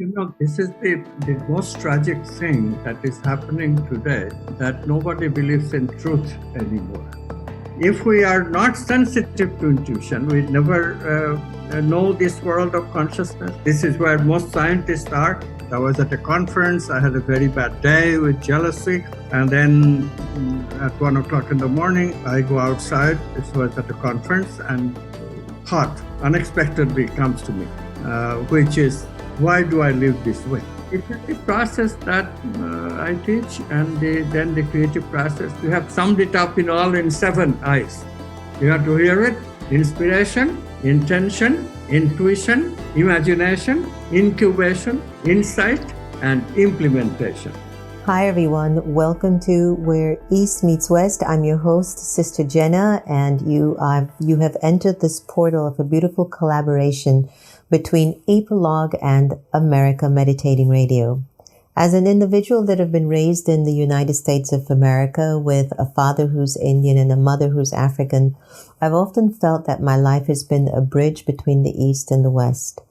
This is the most tragic thing that is happening today, that nobody believes in truth anymore. If we are not sensitive to intuition, we never know this world of consciousness. This is where most scientists are. I was at a conference, I had a very bad day with jealousy, and then at 1 o'clock in the morning, I go outside. This was at a conference, and thought unexpectedly comes to me, which is, why do I live this way? It is the process that I teach, and then the creative process. You have summed it up in 7 I's. You have to hear it: inspiration, intention, intuition, imagination, incubation, insight, and implementation. Hi everyone, welcome to Where East Meets West. I'm your host, Sister Jenna, and you have entered this portal of a beautiful collaboration between Epilogue and America Meditating Radio. As an individual that have been raised in the United States of America with a father who's Indian and a mother who's African, I've often felt that my life has been a bridge between the East and the West.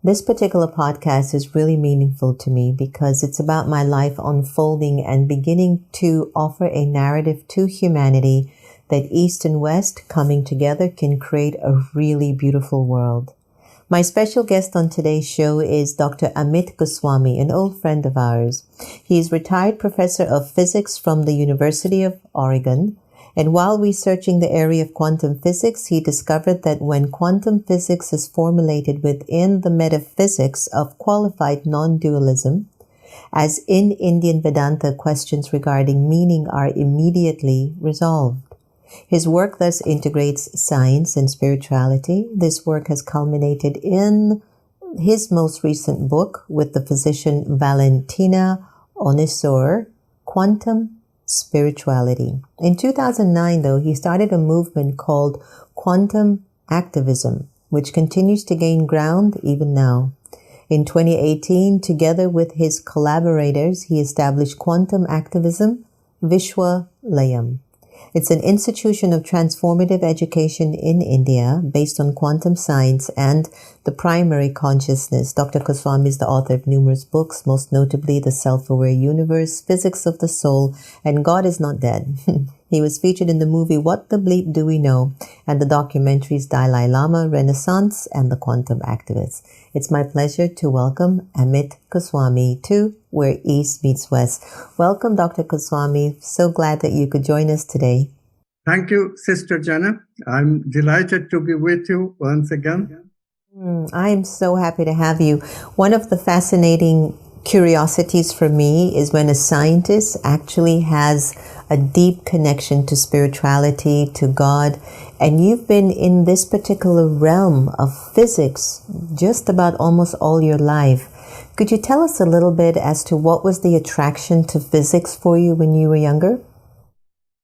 This particular podcast is really meaningful to me because it's about my life unfolding and beginning to offer a narrative to humanity that East and West coming together can create a really beautiful world. My special guest on today's show is Dr. Amit Goswami, an old friend of ours. He is retired professor of physics from the University of Oregon. And while researching the area of quantum physics, he discovered that when quantum physics is formulated within the metaphysics of qualified non-dualism, as in Indian Vedanta, questions regarding meaning are immediately resolved. His work thus integrates science and spirituality. This work has culminated in his most recent book with the physician Valentina Onisor, Quantum Spirituality. In 2009, though, he started a movement called Quantum Activism, which continues to gain ground even now. In 2018, together with his collaborators, he established Quantum Activism Vishwalayam. It's an institution of transformative education in India based on quantum science and the primary consciousness. Dr. Goswami is the author of numerous books, most notably The Self-Aware Universe, Physics of the Soul, and God is Not Dead. He was featured in the movie What the Bleep Do We Know and the documentaries Dalai Lama, Renaissance, and The Quantum Activist. It's my pleasure to welcome Amit Goswami to Where East Meets West. Welcome, Dr. Goswami. So glad that you could join us today. Thank you, Sister Jenna. I'm delighted to be with you once again. I am so happy to have you. One of the fascinating curiosities for me is when a scientist actually has a deep connection to spirituality, to God, and you've been in this particular realm of physics just about almost all your life. Could you tell us a little bit as to what was the attraction to physics for you when you were younger?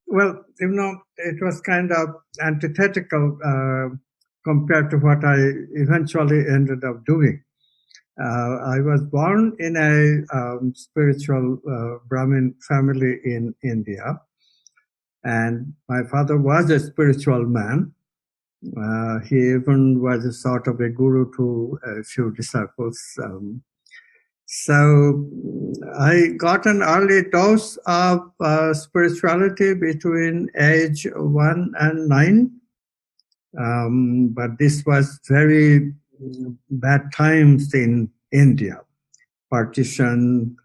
Well, it was kind of antithetical compared to what I eventually ended up doing. I was born in a spiritual Brahmin family in India, and my father was a spiritual man. He even was a sort of a guru to a few disciples. So I got an early dose of spirituality between age 1 and 9. But this was very bad times in India. Partition,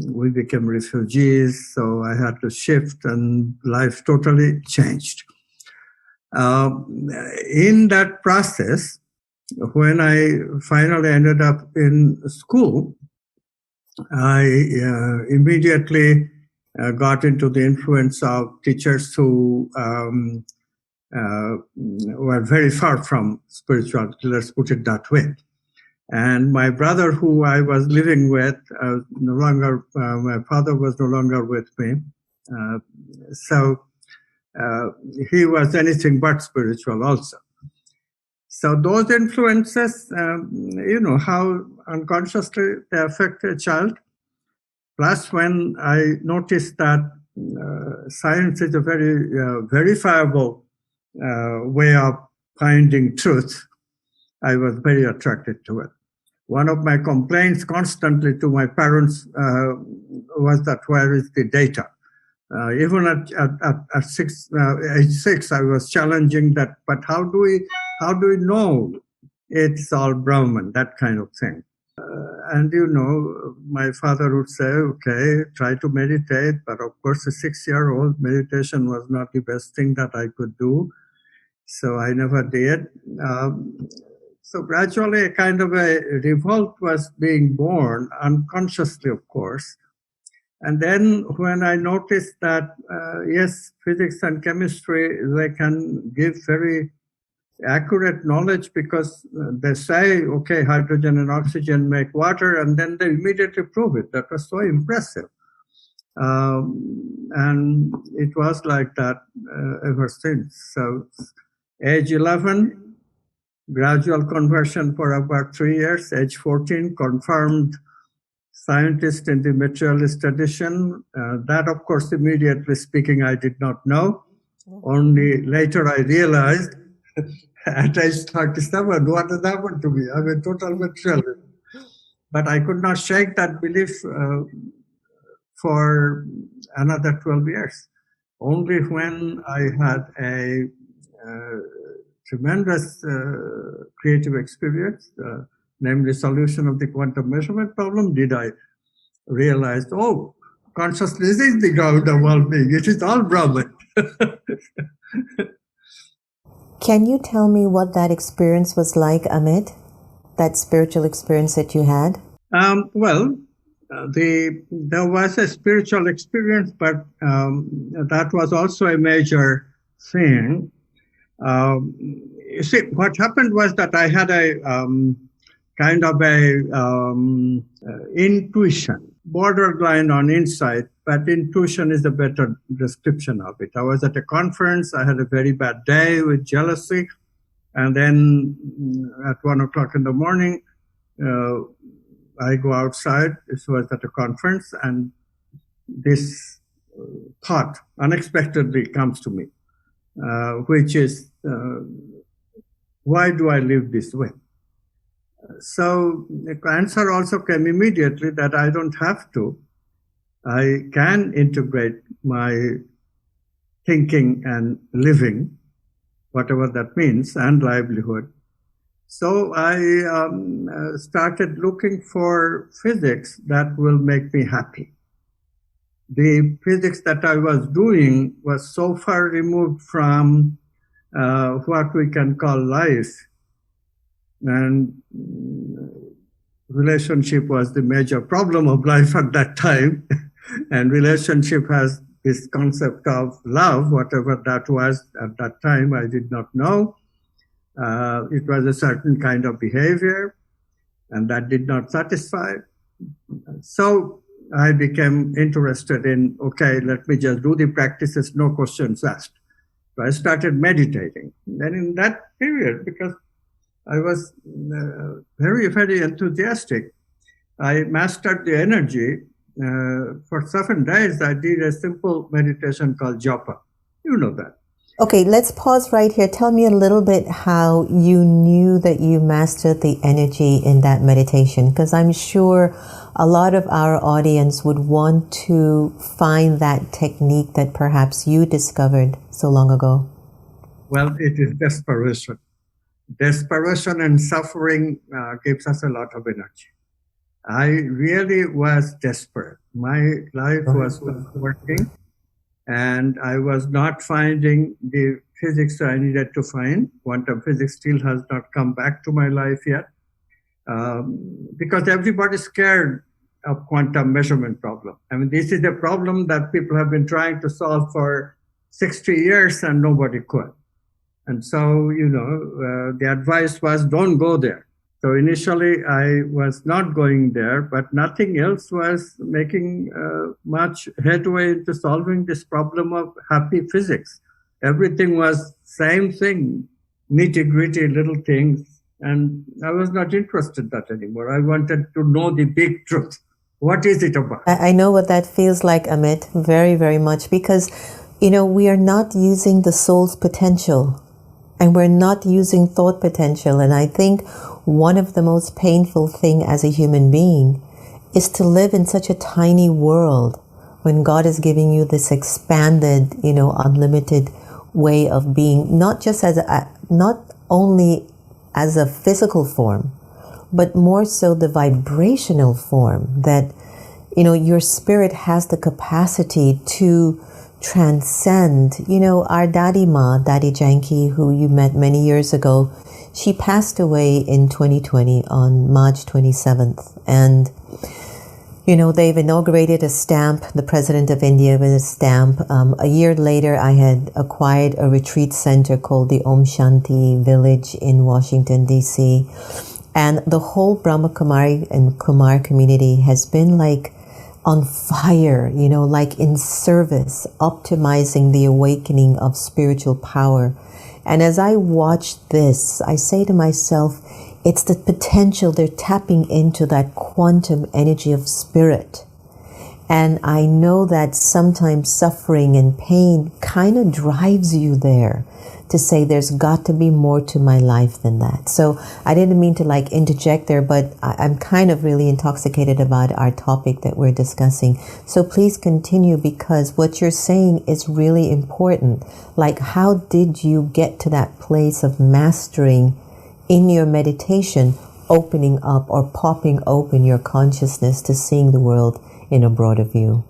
we became refugees, so I had to shift and life totally changed. In that process, when I finally ended up in school, I immediately got into the influence of teachers who were very far from spirituality, let's put it that way. And my brother, who I was living with, my father was no longer with me. So he was anything but spiritual also. So those influences, how unconsciously they affect a child. Plus, when I noticed that science is a very verifiable way of finding truth, I was very attracted to it. One of my complaints constantly to my parents was that where is the data? Even at age 6, I was challenging that. But how do we know it's all Brahman? That kind of thing. And my father would say, "Okay, try to meditate." But of course, a 6-year-old, meditation was not the best thing that I could do, so I never did. So gradually, a kind of a revolt was being born, unconsciously, of course. And then when I noticed that, yes, physics and chemistry, they can give very accurate knowledge, because they say, okay, hydrogen and oxygen make water, and then they immediately prove it. That was so impressive. And it was like that ever since. So age 11, gradual conversion for about 3 years. Age 14, confirmed scientist in the materialist tradition. That, of course, immediately speaking, I did not know. Only later I realized at age 37, what has happened to me? I'm a total materialist. But I could not shake that belief for another 12 years. Only when I had a tremendous creative experience, namely solution of the quantum measurement problem, did I realize, oh, consciousness is the ground of all being. It is all Brahman. Can you tell me what that experience was like, Amit? That spiritual experience that you had? There was a spiritual experience, but that was also a major thing. You see, what happened was that I had a kind of a intuition, borderline on insight, but intuition is a better description of it. I was at a conference. I had a very bad day with jealousy. And then at 1 o'clock in the morning, I go outside. This was at a conference, and this thought unexpectedly comes to me, which is, why do I live this way? So the answer also came immediately that I don't have to. I can integrate my thinking and living, whatever that means, and livelihood. So I started looking for physics that will make me happy. The physics that I was doing was so far removed from what we can call life, and relationship was the major problem of life at that time. And relationship has this concept of love, whatever that was at that time, I did not know. It was a certain kind of behavior, and that did not satisfy. So I became interested in, okay, let me just do the practices, no questions asked. So I started meditating. Then in that period, because I was very, very enthusiastic, I mastered the energy. For 7 days, I did a simple meditation called japa. You know that. Okay, let's pause right here. Tell me a little bit how you knew that you mastered the energy in that meditation, because I'm sure a lot of our audience would want to find that technique that perhaps you discovered so long ago. Well, it is desperation. Desperation and suffering gives us a lot of energy. I really was desperate. My life was not working, and I was not finding the physics I needed to find. Quantum physics still has not come back to my life yet, because everybody's scared of quantum measurement problem. I mean, this is a problem that people have been trying to solve for 60 years and nobody could. And so, the advice was, don't go there. So initially I was not going there, but nothing else was making much headway into solving this problem of happy physics. Everything was same thing, nitty-gritty little things. And I was not interested in that anymore. I wanted to know the big truth. What is it about? I know what that feels like, Amit, very, very much, because, we are not using the soul's potential, and we're not using thought potential. And I think one of the most painful thing as a human being is to live in such a tiny world when God is giving you this expanded, unlimited way of being, not just not only as a physical form, but more so the vibrational form that, your spirit has the capacity to transcend. Our Daddy Janki, who you met many years ago, she passed away in 2020 on March 27th. And they've inaugurated a stamp, the President of India with a stamp. A year later, I had acquired a retreat center called the Om Shanti Village in Washington, D.C. And the whole Brahma Kumari and Kumar community has been like on fire, like in service, optimizing the awakening of spiritual power. And as I watch this, I say to myself, it's the potential. They're tapping into that quantum energy of spirit. And I know that sometimes suffering and pain kind of drives you there to say there's got to be more to my life than that. So I didn't mean to interject there, but I'm kind of really intoxicated about our topic that we're discussing. So please continue, because what you're saying is really important. Like, how did you get to that place of mastering in your meditation, opening up or popping open your consciousness to seeing the world in a broader view?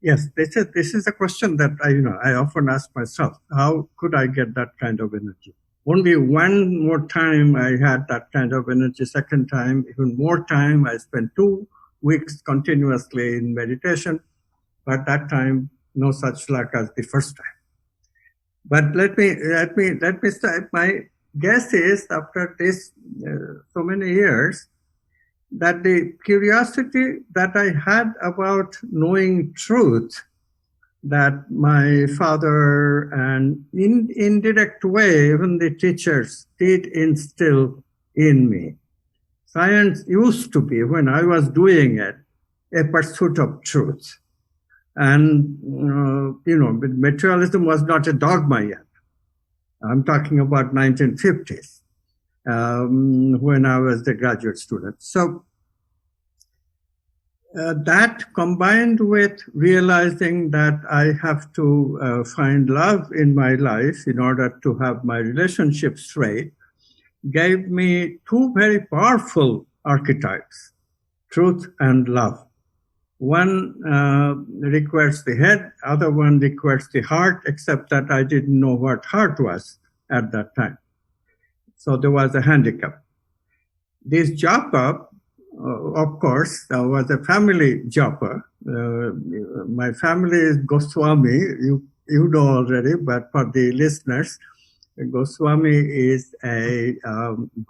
Yes, this is a question that I often ask myself. How could I get that kind of energy? Only one more time I had that kind of energy. Second time, even more time. I spent 2 weeks continuously in meditation, but that time no such luck as the first time. But let me start. My guess is, after this so many years, that the curiosity that I had about knowing truth, that my father and in indirect way, even the teachers did instill in me. Science used to be, when I was doing it, a pursuit of truth. And, materialism was not a dogma yet. I'm talking about 1950s. When I was the graduate student. So that combined with realizing that I have to find love in my life in order to have my relationship straight, gave me 2 very powerful archetypes, truth and love. One requires the head, other one requires the heart, except that I didn't know what heart was at that time. So there was a handicap. This japa, of course, was a family japa. My family is Goswami. You know already, but for the listeners, Goswami is a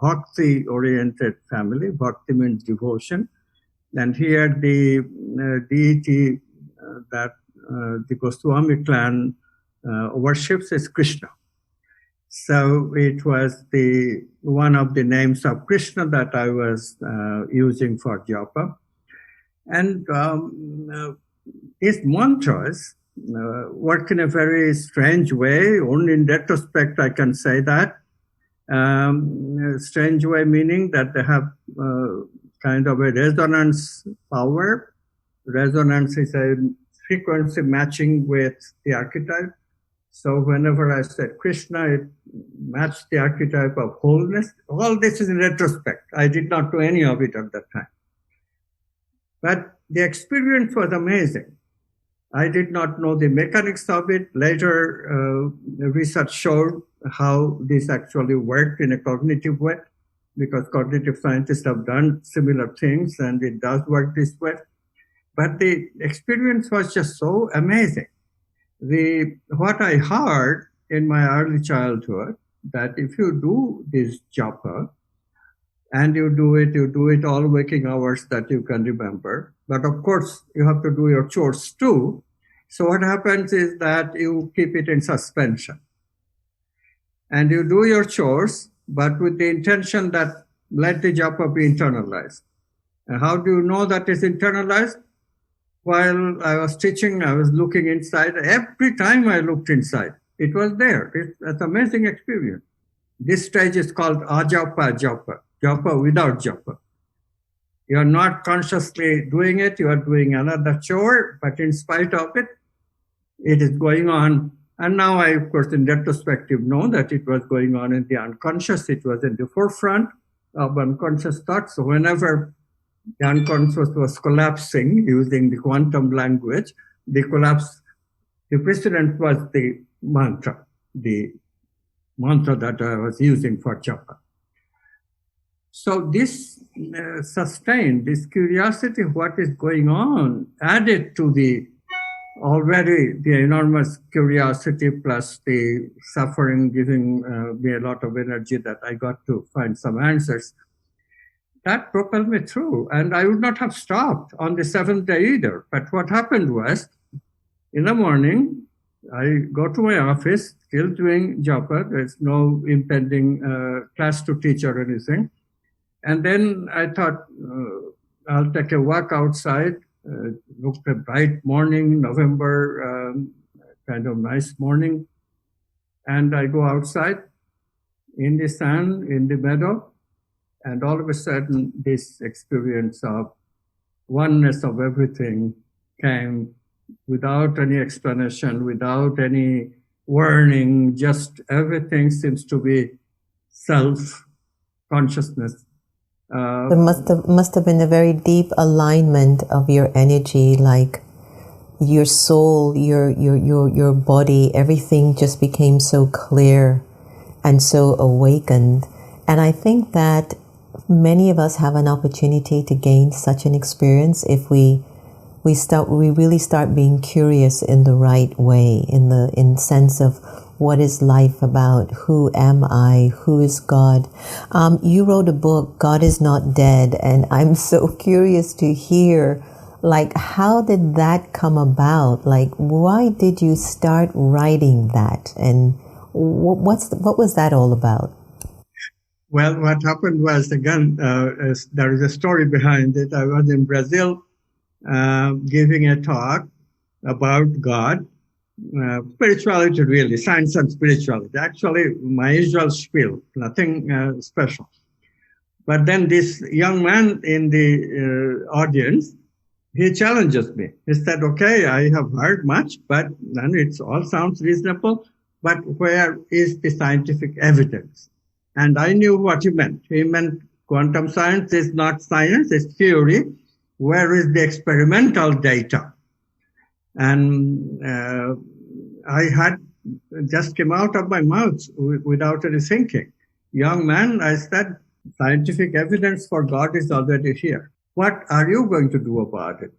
bhakti-oriented family. Bhakti means devotion. And here the deity that the Goswami clan worships is Krishna. So it was one of the names of Krishna that I was using for japa. And his mantras work in a very strange way. Only in retrospect I can say that. Strange way meaning that they have kind of a resonance power. Resonance is a frequency matching with the archetype. So whenever I said Krishna, it matched the archetype of wholeness. All this is in retrospect. I did not do any of it at that time. But the experience was amazing. I did not know the mechanics of it. Later, research showed how this actually worked in a cognitive way, because cognitive scientists have done similar things, and it does work this way. But the experience was just so amazing. What I heard in my early childhood, that if you do this japa, and you do it all waking hours that you can remember. But of course, you have to do your chores too. So what happens is that you keep it in suspension. And you do your chores, but with the intention that let the japa be internalized. And how do you know that it's internalized? While I was teaching, I was looking inside. Every time I looked inside, it was there. It's an amazing experience. This stage is called ajapa japa, japa without japa. You are not consciously doing it, you are doing another chore, but in spite of it, it is going on. And now I, of course, in retrospective, know that it was going on in the unconscious. It was in the forefront of unconscious thought. So whenever the unconscious was collapsing using the quantum language, the collapse, the precedent was the mantra that I was using for japa. So this sustained, this curiosity of what is going on, added to the enormous curiosity plus the suffering giving me a lot of energy that I got to find some answers. That propelled me through, and I would not have stopped on the seventh day either. But what happened was, in the morning, I go to my office, still doing japa. There's no impending class to teach or anything. And then I thought, I'll take a walk outside. Looked a bright morning, November, kind of nice morning. And I go outside in the sun, in the meadow, and all of a sudden this experience of oneness of everything came without any explanation, without any warning, just everything seems to be self-consciousness. There must have been a very deep alignment of your energy, like your soul, your body, everything just became so clear and so awakened. And I think that many of us have an opportunity to gain such an experience if we really start being curious in the right way, in sense of what is life about, who am I, who is God. You wrote a book, God is Not Dead, and I'm so curious to hear, like, how did that come about? Like, why did you start writing that, and what was that all about? Well, what happened was, again, there is a story behind it. I was in Brazil giving a talk about God, spirituality, really, science and spirituality. Actually, my usual spiel, nothing special. But then this young man in the audience, he challenges me. He said, okay, I have heard much, but then it all sounds reasonable, but where is the scientific evidence? And I knew what he meant. He meant quantum science is not science, it's theory. Where is the experimental data? And I had just came out of my mouth without any thinking. Young man, I said, scientific evidence for God is already here. What are you going to do about it?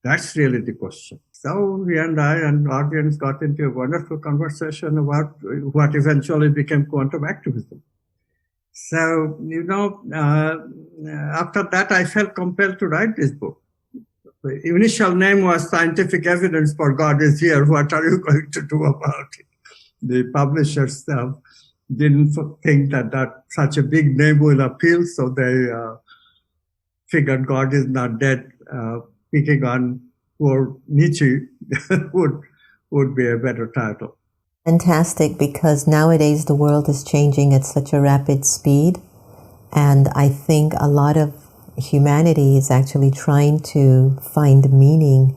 That's really the question. So he and I and the audience got into a wonderful conversation about what eventually became quantum activism. So, after that, I felt compelled to write this book. The initial name was Scientific Evidence for God is Here. What are you going to do about it? The publishers didn't think that such a big name will appeal, so they figured God is Not Dead, picking on poor Nietzsche would be a better title. Fantastic, because nowadays the world is changing at such a rapid speed, and I think a lot of humanity is actually trying to find meaning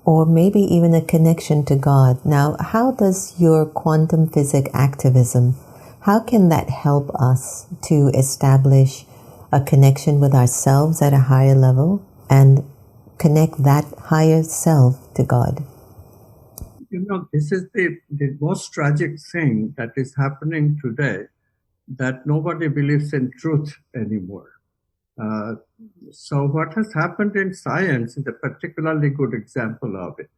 or maybe even a connection to God. Now, how does your quantum physics activism, how can that help us to establish a connection with ourselves at a higher level and connect that higher self to God? This is the most tragic thing that is happening today, that nobody believes in truth anymore. So what has happened in science is a particularly good example of it.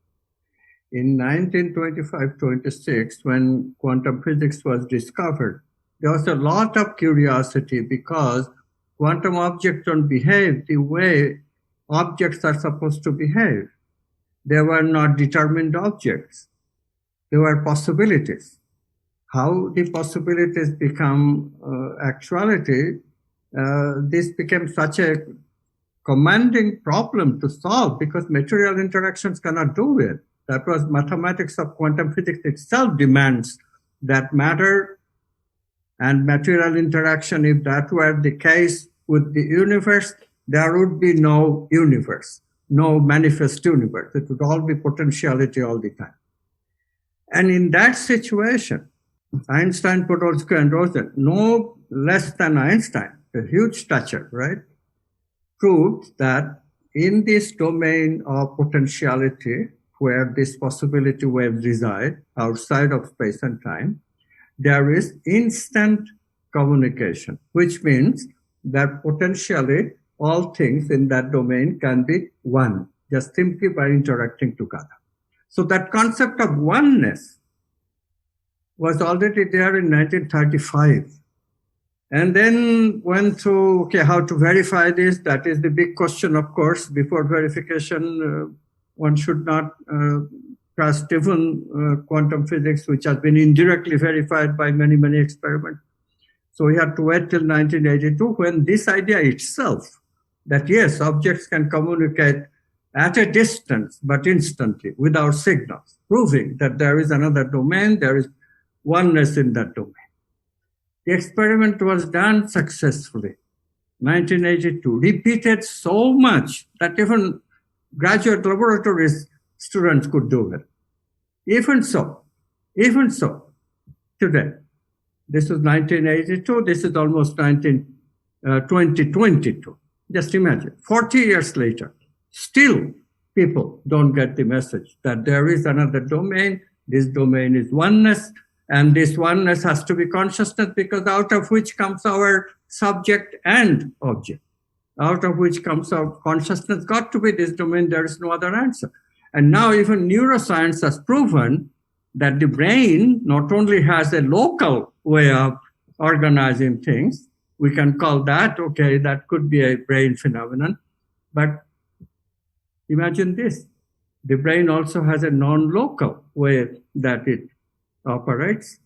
In 1925-26, when quantum physics was discovered, there was a lot of curiosity because quantum objects don't behave the way objects are supposed to behave. They were not determined objects. They were possibilities. How the possibilities become actuality, this became such a commanding problem to solve because material interactions cannot do it. That was mathematics of quantum physics itself demands that matter and material interaction. If that were the case with the universe, there would be no universe, no manifest universe. It would all be potentiality all the time. And in that situation, Einstein, Podolsky, and Rosen, no less than Einstein, a huge stature, right, proved that in this domain of potentiality, where this possibility waves reside outside of space and time, there is instant communication, which means that potentially all things in that domain can be one, just simply by interacting together. So that concept of oneness was already there in 1935. And then went through, okay, how to verify this? That is the big question, of course. Before verification, one should not trust even quantum physics, which has been indirectly verified by many, many experiments. So we had to wait till 1982 when this idea itself, that yes, objects can communicate at a distance, but instantly, without signals, proving that there is another domain, there is oneness in that domain. The experiment was done successfully, 1982, repeated so much that even graduate laboratories students could do it. Even so, today, this is 1982, this is almost 2022. Just imagine, 40 years later, still people don't get the message that there is another domain, this domain is oneness, and this oneness has to be consciousness, because out of which comes our subject and object. Out of which comes our consciousness, got to be this domain, there is no other answer. And now even neuroscience has proven that the brain not only has a local way of organizing things, we can call that, okay, that could be a brain phenomenon, but imagine this, the brain also has a non-local way that it operates.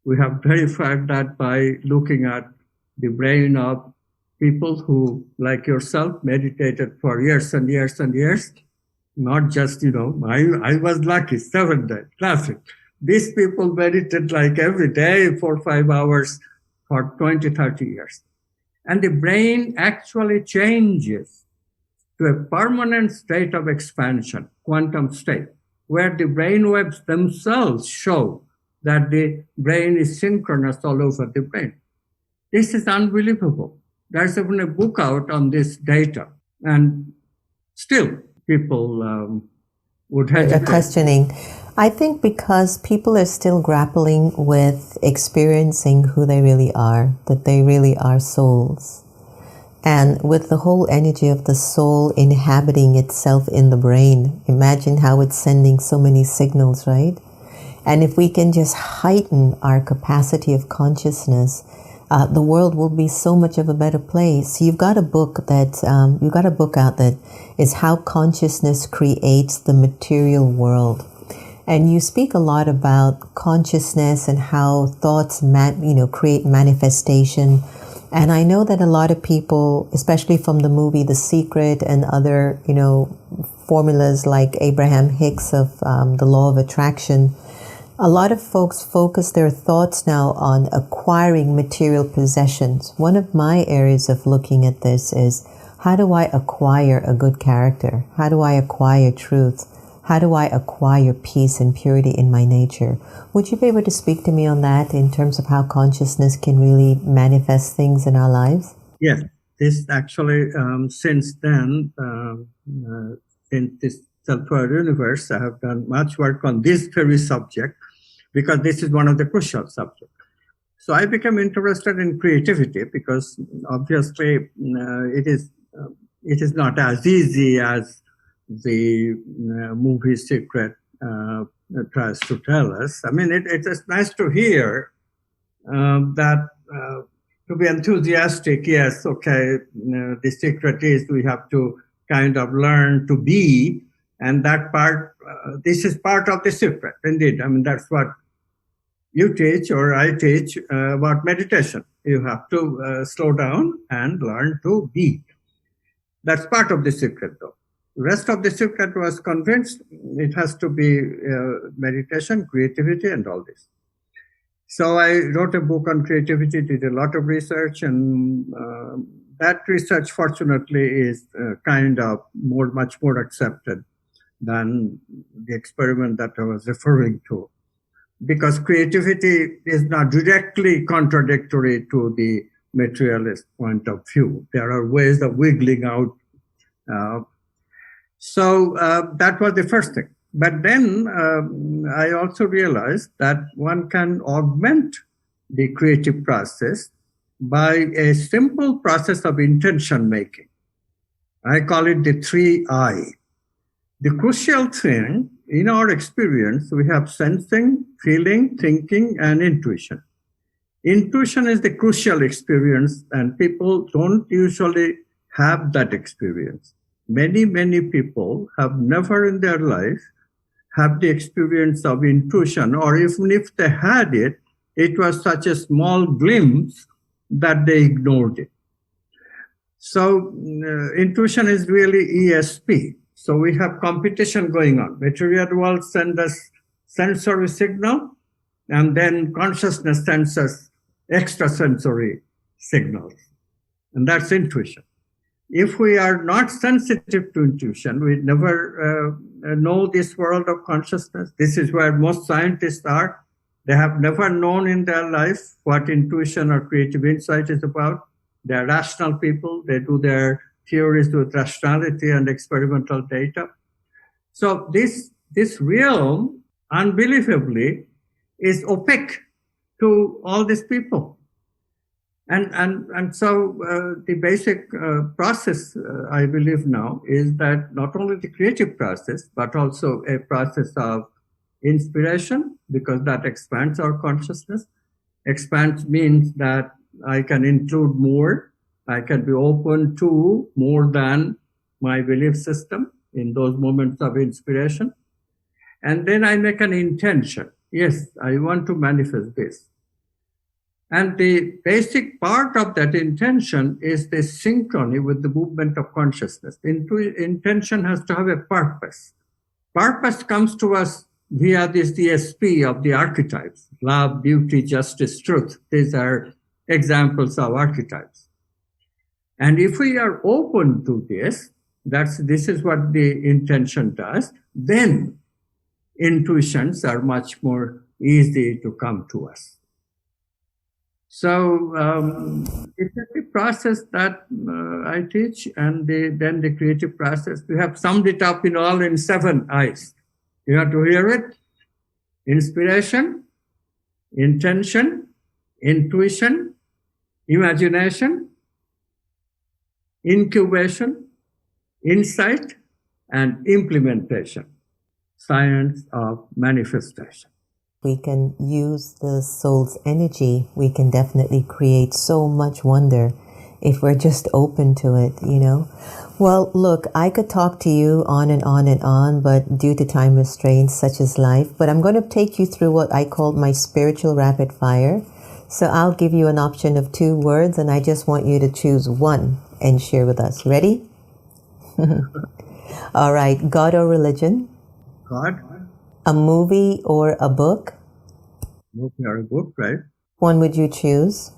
We have verified that by looking at the brain of people who, like yourself, meditated for years and years and years. Not just, I was lucky, 7 days, classic. These people meditate like every day, 4 or 5 hours for 20, 30 years. And the brain actually changes to a permanent state of expansion, quantum state, where the brain waves themselves show that the brain is synchronous all over the brain. This is unbelievable. There's even a book out on this data, and still people would hesitate. Questioning. I think because people are still grappling with experiencing who they really are, that they really are souls. And with the whole energy of the soul inhabiting itself in the brain, imagine how it's sending so many signals, right? And if we can just heighten our capacity of consciousness, the world will be so much of a better place. You've got a book out that is How Consciousness Creates the Material World. And you speak a lot about consciousness and how thoughts create manifestation. And I know that a lot of people, especially from the movie The Secret and other, formulas like Abraham Hicks of the Law of Attraction, a lot of folks focus their thoughts now on acquiring material possessions. One of my areas of looking at this is, how do I acquire a good character? How do I acquire truth? How do I acquire peace and purity in my nature? Would you be able to speak to me on that in terms of how consciousness can really manifest things in our lives? Yes, this actually, since then, in this self-aware universe, I have done much work on this very subject, because this is one of the crucial subjects. So I became interested in creativity because obviously it is not as easy as the movie Secret tries to tell us. I mean, it is nice to hear that to be enthusiastic. Yes, okay, the secret is we have to kind of learn to be, and that part, this is part of the secret, indeed. I mean, that's what you teach or I teach about meditation. You have to slow down and learn to be. That's part of the secret, though. The rest of the secret was convinced it has to be meditation, creativity, and all this. So I wrote a book on creativity, did a lot of research, and that research, fortunately, is much more accepted than the experiment that I was referring to, because creativity is not directly contradictory to the materialist point of view. There are ways of wiggling out. So that was the first thing. But then I also realized that one can augment the creative process by a simple process of intention making. I call it the 3I. The crucial thing in our experience, we have sensing, feeling, thinking, and intuition. Intuition is the crucial experience, and people don't usually have that experience. Many people have never in their life have the experience of intuition, or even if they had it, it was such a small glimpse that they ignored it. So intuition is really ESP. So we have competition going on. Material world sends us sensory signal, and then consciousness sends us extrasensory signals. And that's intuition. If we are not sensitive to intuition, we never know this world of consciousness. This is where most scientists are. They have never known in their life what intuition or creative insight is about. They're rational people. They do their theories with rationality and experimental data. So this realm, unbelievably, is opaque to all these people. And so the basic process, I believe now, is that not only the creative process, but also a process of inspiration, because that expands our consciousness. Expands means that I can include more. I can be open to more than my belief system in those moments of inspiration. And then I make an intention. Yes, I want to manifest this. And the basic part of that intention is the synchrony with the movement of consciousness. Intention has to have a purpose. Purpose comes to us via this DSP of the archetypes: love, beauty, justice, truth. These are examples of archetypes. And if we are open to this, this is what the intention does, then intuitions are much more easy to come to us. So it's a process that I teach, and then the creative process. We have summed it up in 7 I's. You have to hear it: inspiration, intention, intuition, imagination, incubation, insight, and implementation. Science of manifestation. We can use the soul's energy. We can definitely create so much wonder if we're just open to it, you know. Well, look, I could talk to you on and on and on, but due to time restraints, such as life. But I'm going to take you through what I called my spiritual rapid fire. So I'll give you an option of 2 words, and I just want you to choose one and share with us. Ready? All right. God or religion? God. A movie or a book? Movie or a book, right? One would you choose?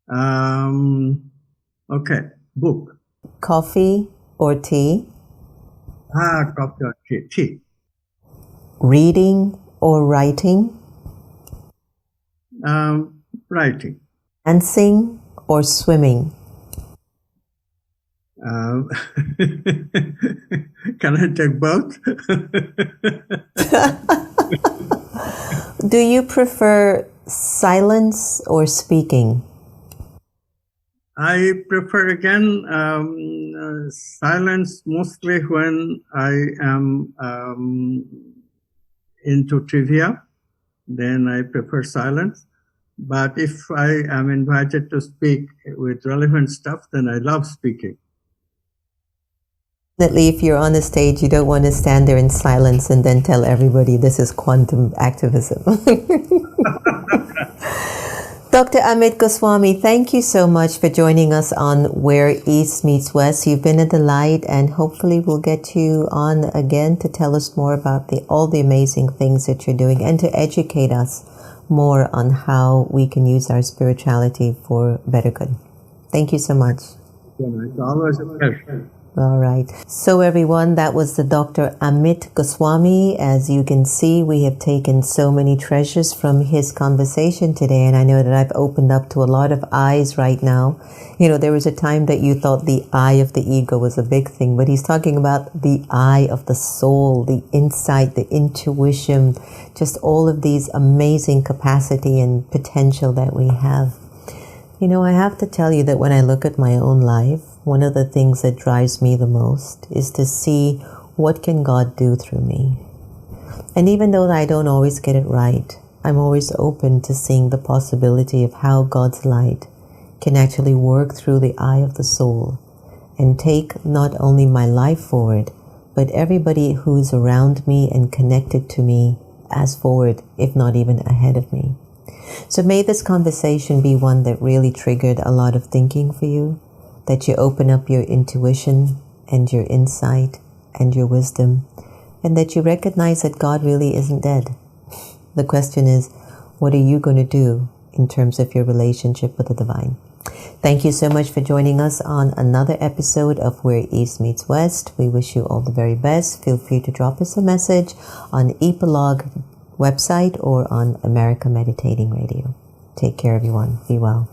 Okay, book. Coffee or tea? Coffee or tea. Tea. Reading or writing? Writing. Dancing or swimming? Can I take both? Do you prefer silence or speaking? I prefer, again, silence, mostly when I am into trivia. Then I prefer silence. But if I am invited to speak with relevant stuff, then I love speaking. Definitely, if you're on the stage, you don't want to stand there in silence and then tell everybody this is quantum activism. Dr. Amit Goswami, thank you so much for joining us on Where East Meets West. You've been a delight, and hopefully we'll get you on again to tell us more about all the amazing things that you're doing and to educate us more on how we can use our spirituality for better good. Thank you so much. It's always a pleasure. All right. So everyone, that was the Dr. Amit Goswami. As you can see, we have taken so many treasures from his conversation today, and I know that I've opened up to a lot of eyes right now. You know, there was a time that you thought the eye of the ego was a big thing, but he's talking about the eye of the soul, the insight, the intuition, just all of these amazing capacity and potential that we have. You know, I have to tell you that when I look at my own life, one of the things that drives me the most is to see what can God do through me. And even though I don't always get it right, I'm always open to seeing the possibility of how God's light can actually work through the eye of the soul and take not only my life forward, but everybody who's around me and connected to me as forward, if not even ahead of me. So may this conversation be one that really triggered a lot of thinking for you, that you open up your intuition and your insight and your wisdom, and that you recognize that God really isn't dead. The question is, what are you going to do in terms of your relationship with the divine? Thank you so much for joining us on another episode of Where East Meets West. We wish you all the very best. Feel free to drop us a message on Epilogue website or on America Meditating Radio. Take care, everyone. Be well.